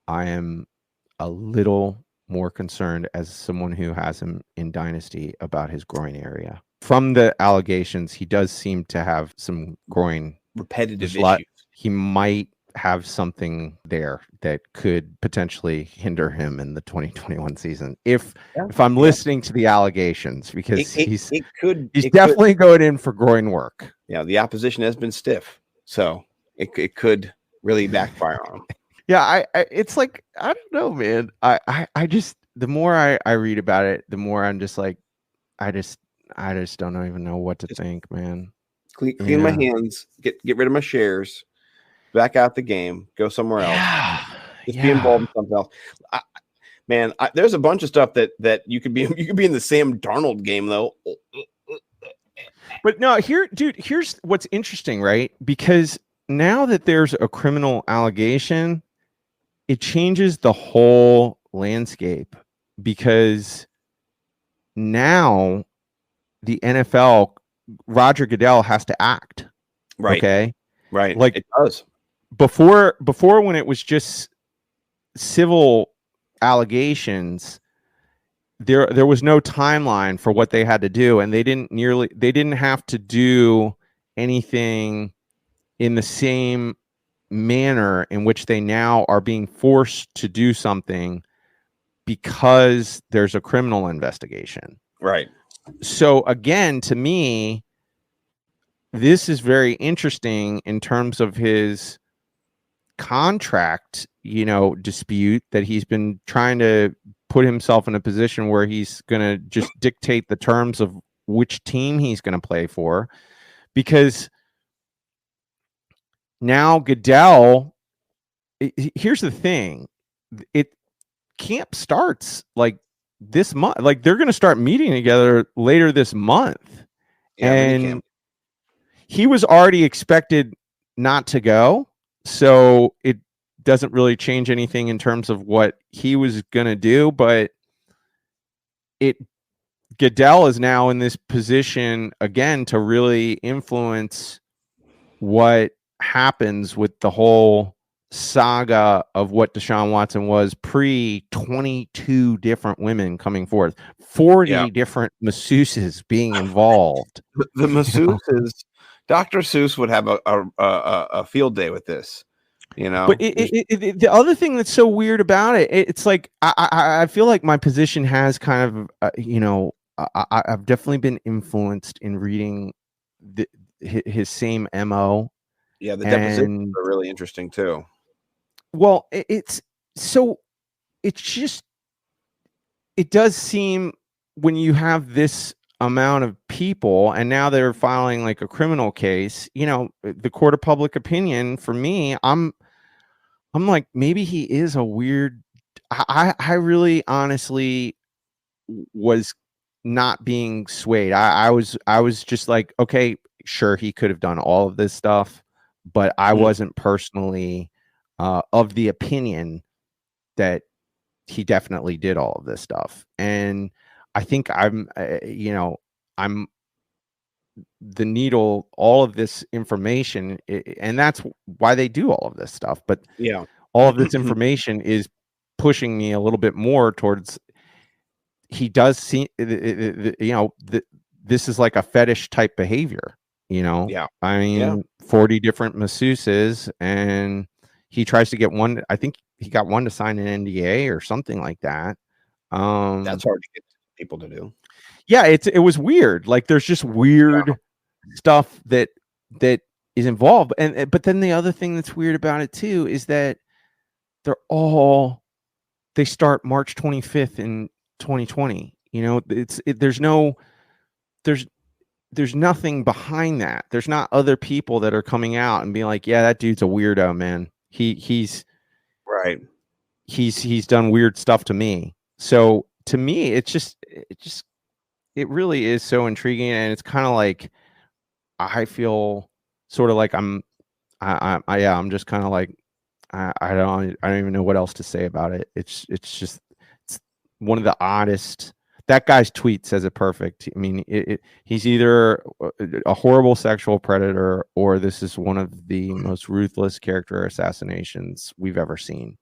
I am a little more concerned as someone who has him in Dynasty about his groin area. From the allegations, he does seem to have some groin repetitive issues. He might have something there that could potentially hinder him in the 2021 season. If I'm listening to the allegations, because he's definitely going in for groin work. Yeah, the opposition has been stiff, so it could really backfire on him. Yeah, it's like, I don't know, man. I just, the more I read about it, the more I'm just like, I just don't even know what to think, man. Clean my hands, get rid of my shares, back out the game, go somewhere else. Just be involved in something else. There's a bunch of stuff that you could be in the Sam Darnold game though. But no, here's what's interesting, right? Because now that there's a criminal allegation, it changes the whole landscape, because now the NFL, Roger Goodell has to act. Right. Okay. Right. Like it does. Before when it was just civil allegations, there was no timeline for what they had to do, and they didn't have to do anything in the same manner in which they now are being forced to do something because there's a criminal investigation. Right. So again, to me, this is very interesting in terms of his contract, dispute, that he's been trying to put himself in a position where he's going to just dictate the terms of which team he's going to play for, because now Goodell, here's the thing, camp starts like this month. Like, they're going to start meeting together later this month. Yeah, and he was already expected not to go, so it doesn't really change anything in terms of what he was going to do. But Goodell is now in this position again to really influence what happens with the whole saga of what DeShaun Watson was pre 22 different women coming forth, 40 different masseuses being involved. The masseuses, Dr. Seuss would have a field day with this, But the other thing that's so weird about it, it's like I feel like my position has kind of I've definitely been influenced in reading his same MO. Yeah, the depositions are really interesting too. Well, it does seem, when you have this amount of people and now they're filing like a criminal case, the court of public opinion, for me, I'm like, maybe he is a weird, I really honestly was not being swayed. I was just like, okay, sure, he could have done all of this stuff, but I wasn't personally of the opinion that he definitely did all of this stuff. And I think I'm the needle, all of this information, and that's why they do all of this stuff. But yeah, all of this information is pushing me a little bit more towards, he does see, this is like a fetish type behavior, Yeah. I mean, 40 different masseuses, and he tries to get one. I think he got one to sign an NDA or something like that. That's hard to get people to do. Yeah, it was weird. Like, there's just weird stuff that is involved. And but then the other thing that's weird about it too is that they start March 25th in 2020. There's nothing behind that. There's not other people that are coming out and being like, yeah, that dude's a weirdo, man. He's right. He's done weird stuff to me. So to me, it really is so intriguing, and it's kind of like, I feel sort of like I'm just kind of like, I don't even know what else to say about it. It's one of the oddest. That guy's tweet says it perfect. I mean, he's either a horrible sexual predator, or this is one of the most ruthless character assassinations we've ever seen.